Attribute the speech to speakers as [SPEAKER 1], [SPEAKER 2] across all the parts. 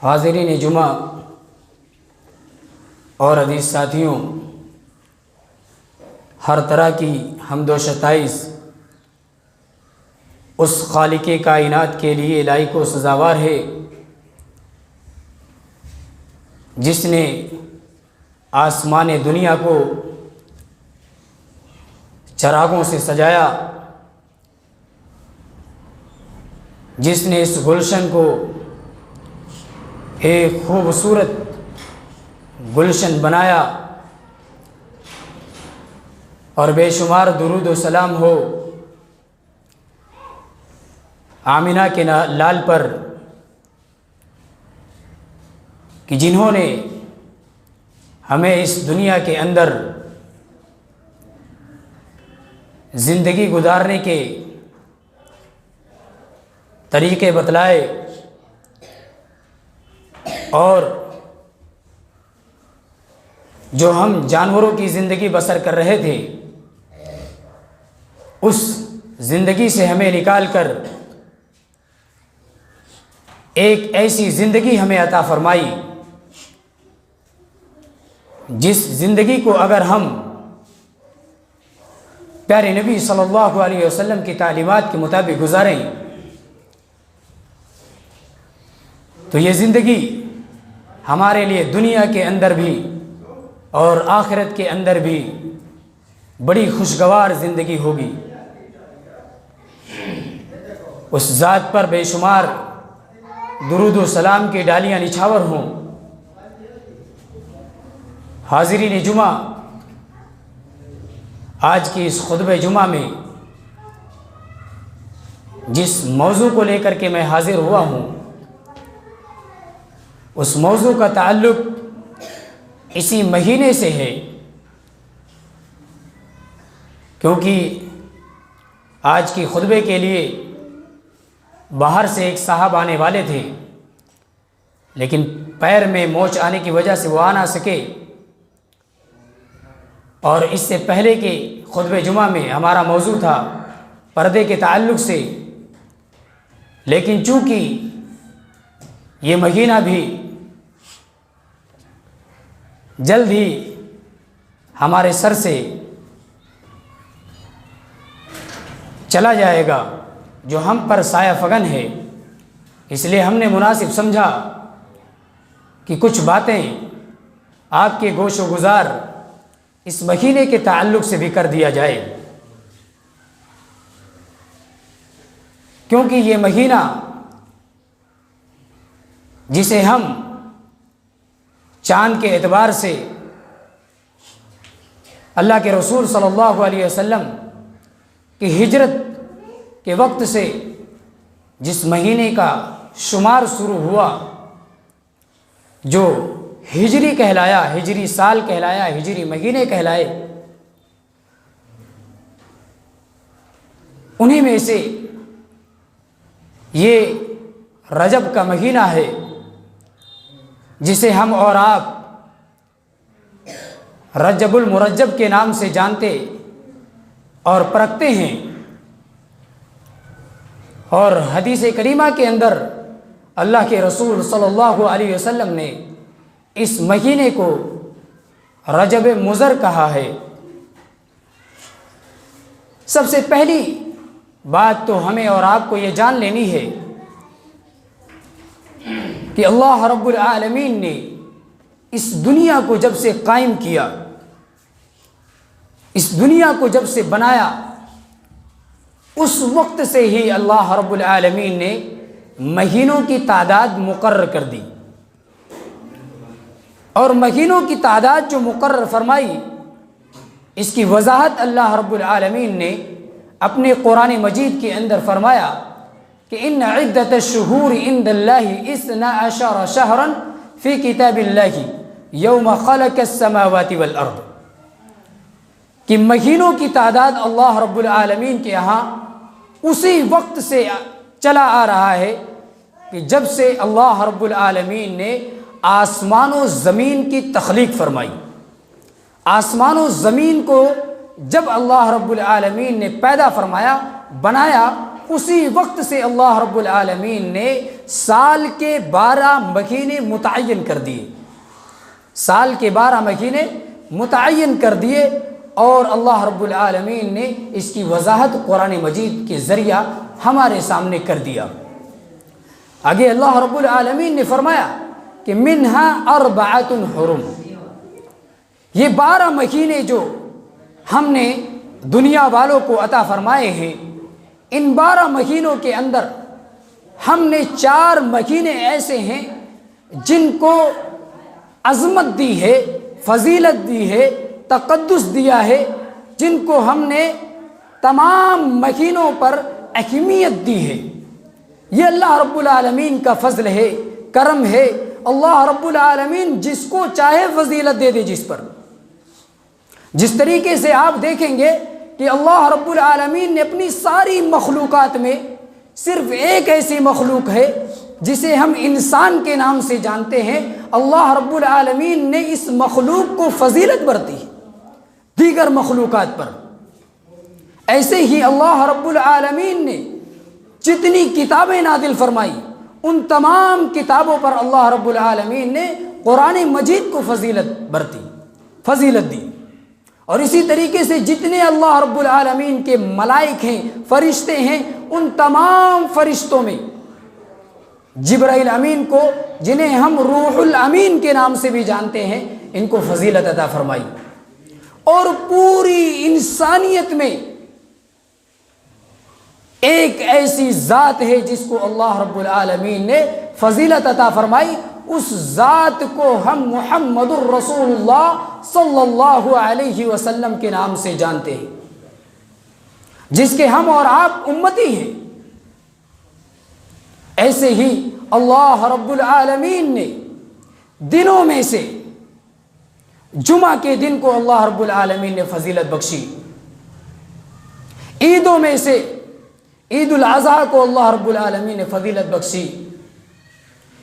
[SPEAKER 1] حاضرین جمعہ اور عزیز ساتھیوں، ہر طرح کی حمد و ستائش اس خالق کائنات کے لیے لائق و سزاوار ہے جس نے آسمان دنیا کو چراغوں سے سجایا، جس نے اس گلشن کو ایک خوبصورت گلشن بنایا، اور بے شمار درود و سلام ہو آمنہ کے لال پر کہ جنہوں نے ہمیں اس دنیا کے اندر زندگی گزارنے کے طریقے بتلائے اور جو ہم جانوروں کی زندگی بسر کر رہے تھے اس زندگی سے ہمیں نکال کر ایک ایسی زندگی ہمیں عطا فرمائی جس زندگی کو اگر ہم پیارے نبی صلی اللہ علیہ وسلم کی تعلیمات کے مطابق گزاریں تو یہ زندگی ہمارے لیے دنیا کے اندر بھی اور آخرت کے اندر بھی بڑی خوشگوار زندگی ہوگی۔ اس ذات پر بے شمار درود و سلام کی ڈالیاں نچھاور ہوں۔ حاضرین جمعہ، آج کی اس خطبہ جمعہ میں جس موضوع کو لے کر کے میں حاضر ہوا ہوں اس موضوع کا تعلق اسی مہینے سے ہے، کیونکہ آج کی خطبے کے لیے باہر سے ایک صاحب آنے والے تھے، لیکن پیر میں موچ آنے کی وجہ سے وہ آ نہ سکے، اور اس سے پہلے کے خطبہ جمعہ میں ہمارا موضوع تھا پردے کے تعلق سے، لیکن چونکہ یہ مہینہ بھی جلد ہی ہمارے سر سے چلا جائے گا، جو ہم پر سایہ فگن ہے، اس لیے ہم نے مناسب سمجھا کہ کچھ باتیں آپ کے گوش و گزار اس مہینے کے تعلق سے بھی کر دیا جائے، کیونکہ یہ مہینہ جسے ہم چاند کے اعتبار سے اللہ کے رسول صلی اللہ علیہ وسلم کی ہجرت کے وقت سے جس مہینے کا شمار شروع ہوا، جو ہجری کہلایا، ہجری سال کہلایا، ہجری مہینے کہلائے، انہی میں سے یہ رجب کا مہینہ ہے جسے ہم اور آپ رجب المرجب کے نام سے جانتے اور پرکھتے ہیں، اور حدیث کریمہ کے اندر اللہ کے رسول صلی اللہ علیہ وسلم نے اس مہینے کو رجب مضر کہا ہے۔ سب سے پہلی بات تو ہمیں اور آپ کو یہ جان لینی ہے کہ اللہ رب العالمین نے اس دنیا کو جب سے قائم کیا، اس دنیا کو جب سے بنایا، اس وقت سے ہی اللہ رب العالمین نے مہینوں کی تعداد مقرر کر دی، اور مہینوں کی تعداد جو مقرر فرمائی اس کی وضاحت اللہ رب العالمین نے اپنے قرآن مجید کے اندر فرمایا کہ ان عدت الشہور عند اللہ 12 شہرا فی کتاب اللہ یوم خلق السماوات والارض، کہ مہینوں کی تعداد اللہ رب العالمین کے یہاں اسی وقت سے چلا آ رہا ہے کہ جب سے اللہ رب العالمین نے آسمان و زمین کی تخلیق فرمائی۔ آسمان و زمین کو جب اللہ رب العالمین نے پیدا فرمایا، بنایا، اسی وقت سے اللہ رب العالمین نے سال کے 12 مہینے متعین کر دیے، سال کے 12 مہینے متعین کر دیے، اور اللہ رب العالمین نے اس کی وضاحت قرآن مجید کے ذریعہ ہمارے سامنے کر دیا۔ آگے اللہ رب العالمین نے فرمایا کہ منہا اربعۃ حرم، یہ 12 مہینے جو ہم نے دنیا والوں کو عطا فرمائے ہیں، ان 12 مہینوں کے اندر ہم نے 4 مہینے ایسے ہیں جن کو عظمت دی ہے، فضیلت دی ہے، تقدس دیا ہے، جن کو ہم نے تمام مہینوں پر اہمیت دی ہے۔ یہ اللہ رب العالمین کا فضل ہے، کرم ہے۔ اللہ رب العالمین جس کو چاہے فضیلت دے دے جس پر۔ جس طریقے سے آپ دیکھیں گے کہ اللہ رب العالمین نے اپنی ساری مخلوقات میں صرف ایک ایسی مخلوق ہے جسے ہم انسان کے نام سے جانتے ہیں، اللہ رب العالمین نے اس مخلوق کو فضیلت برتی دیگر مخلوقات پر۔ ایسے ہی اللہ رب العالمین نے جتنی کتابیں نازل فرمائی، ان تمام کتابوں پر اللہ رب العالمین نے قرآن مجید کو فضیلت برتی، فضیلت دی۔ اور اسی طریقے سے جتنے اللہ رب العالمین کے ملائک ہیں، فرشتے ہیں، ان تمام فرشتوں میں جبرائیل امین کو، جنہیں ہم روح الامین کے نام سے بھی جانتے ہیں، ان کو فضیلت عطا فرمائی۔ اور پوری انسانیت میں ایک ایسی ذات ہے جس کو اللہ رب العالمین نے فضیلت عطا فرمائی، اس ذات کو ہم محمد الرسول اللہ صلی اللہ علیہ وسلم کے نام سے جانتے ہیں، جس کے ہم اور آپ امتی ہیں۔ ایسے ہی اللہ رب العالمین نے دنوں میں سے جمعہ کے دن کو اللہ رب العالمین نے فضیلت بخشی، عیدوں میں سے عید الاضحیٰ کو اللہ رب العالمین نے فضیلت بخشی،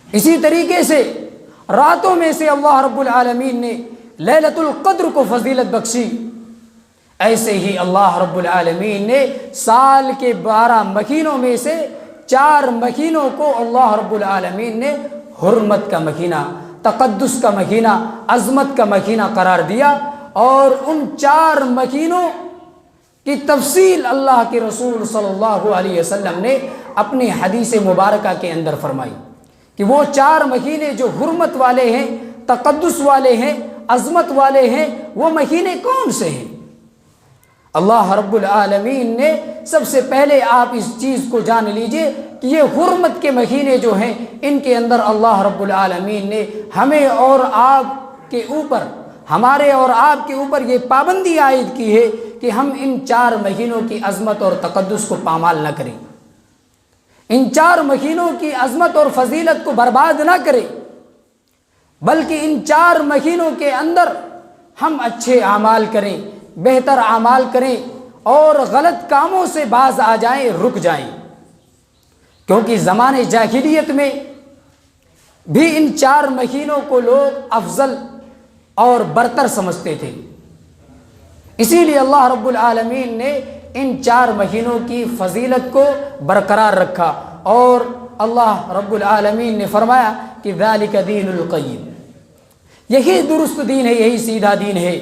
[SPEAKER 1] اسی طریقے سے راتوں میں سے اللہ رب العالمین نے لیلۃ القدر کو فضیلت بخشی۔ ایسے ہی اللہ رب العالمین نے سال کے 12 مہینوں میں سے 4 مہینوں کو اللہ رب العالمین نے حرمت کا مہینہ، تقدس کا مہینہ، عظمت کا مہینہ قرار دیا، اور ان 4 مہینوں کی تفصیل اللہ کے رسول صلی اللہ علیہ وسلم نے اپنی حدیث مبارکہ کے اندر فرمائی کہ وہ 4 مہینے جو حرمت والے ہیں، تقدس والے ہیں، عظمت والے ہیں، وہ مہینے کون سے ہیں؟ اللہ رب العالمین نے سب سے پہلے آپ اس چیز کو جان لیجئے کہ یہ حرمت کے مہینے جو ہیں، ان کے اندر اللہ رب العالمین نے ہمیں اور آپ کے اوپر، ہمارے اور آپ کے اوپر یہ پابندی عائد کی ہے کہ ہم ان 4 مہینوں کی عظمت اور تقدس کو پامال نہ کریں، ان 4 مہینوں کی عظمت اور فضیلت کو برباد نہ کریں، بلکہ ان 4 مہینوں کے اندر ہم اچھے اعمال کریں، بہتر اعمال کریں، اور غلط کاموں سے باز آ جائیں، رک جائیں۔ کیونکہ زمانے جاہلیت میں بھی ان 4 مہینوں کو لوگ افضل اور برتر سمجھتے تھے، اسی لیے اللہ رب العالمین نے ان 4 مہینوں کی فضیلت کو برقرار رکھا، اور اللہ رب العالمین نے فرمایا کہ ذالک دین القیم، یہی درست دین ہے، یہی سیدھا دین ہے۔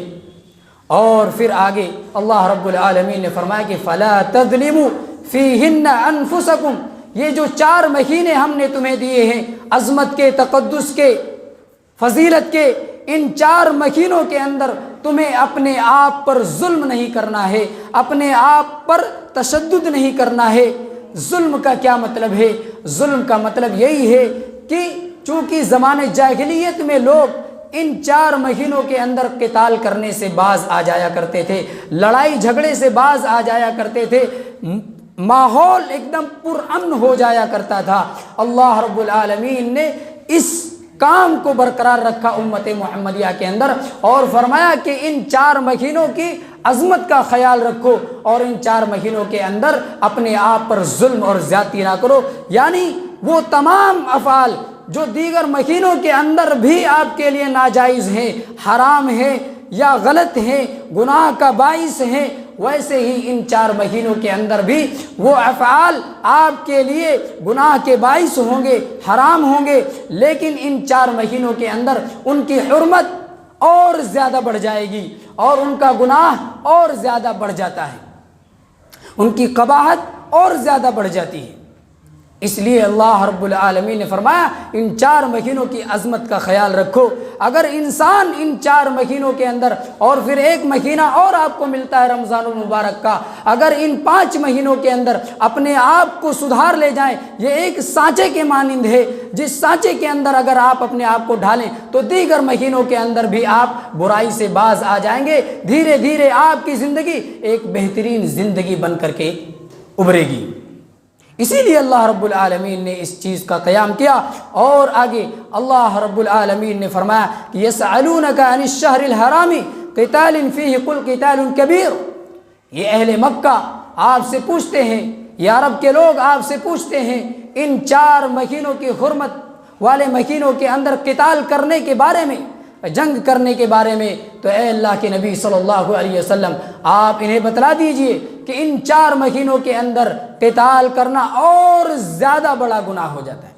[SPEAKER 1] اور پھر آگے اللہ رب العالمین نے فرمایا کہ فلا تظلموا فیہن انفسکم، یہ جو 4 مہینے ہم نے تمہیں دیے ہیں، عظمت کے، تقدس کے، فضیلت کے، ان 4 مہینوں کے اندر تمہیں اپنے آپ پر ظلم نہیں کرنا ہے، اپنے آپ پر تشدد نہیں کرنا ہے۔ ظلم کا کیا مطلب ہے؟ ظلم کا مطلب یہی ہے کہ چونکہ زمانے جاہلیت میں لوگ ان 4 مہینوں کے اندر قتال کرنے سے باز آ جایا کرتے تھے، لڑائی جھگڑے سے باز آ جایا کرتے تھے، ماحول ایک دم پرامن ہو جایا کرتا تھا۔ اللہ رب العالمین نے اس کام کو برقرار رکھا امت محمدیہ کے اندر، اور فرمایا کہ ان 4 مہینوں کی عظمت کا خیال رکھو، اور ان 4 مہینوں کے اندر اپنے آپ پر ظلم اور زیادتی نہ کرو، یعنی وہ تمام افعال جو دیگر مہینوں کے اندر بھی آپ کے لیے ناجائز ہیں، حرام ہیں یا غلط ہیں، گناہ کا باعث ہیں، ویسے ہی ان 4 مہینوں کے اندر بھی وہ افعال آپ کے لیے گناہ کے باعث ہوں گے، حرام ہوں گے، لیکن ان 4 مہینوں کے اندر ان کی حرمت اور زیادہ بڑھ جائے گی اور ان کا گناہ اور زیادہ بڑھ جاتا ہے، ان کی قباحت اور زیادہ بڑھ جاتی ہے۔ اس لیے اللہ رب العالمین نے فرمایا ان 4 مہینوں کی عظمت کا خیال رکھو۔ اگر انسان ان 4 مہینوں کے اندر، اور پھر 1 مہینہ اور آپ کو ملتا ہے رمضان المبارک کا، اگر ان 5 مہینوں کے اندر اپنے آپ کو سدھار لے جائیں، یہ ایک سانچے کے مانند ہے، جس سانچے کے اندر اگر آپ اپنے آپ کو ڈھالیں تو دیگر مہینوں کے اندر بھی آپ برائی سے باز آ جائیں گے، دھیرے دھیرے آپ کی زندگی ایک بہترین زندگی بن کر کے ابھرے گی۔ اسی لیے اللہ رب العالمین نے اس چیز کا قیام کیا، اور آگے اللہ رب العالمین نے فرمایا کہ یسألونک عن الشہر الحرام قتال فیہ قل قتال کبیر۔ یہ اہل مکہ آپ سے پوچھتے ہیں، یا عرب کے لوگ آپ سے پوچھتے ہیں ان 4 مہینوں کی حرمت والے مہینوں کے اندر قتال کرنے کے بارے میں، جنگ کرنے کے بارے میں، تو اے اللہ کے نبی صلی اللہ علیہ وسلم آپ انہیں بتلا دیجئے کہ ان 4 مہینوں کے اندر قتال کرنا اور زیادہ بڑا گناہ ہو جاتا ہے۔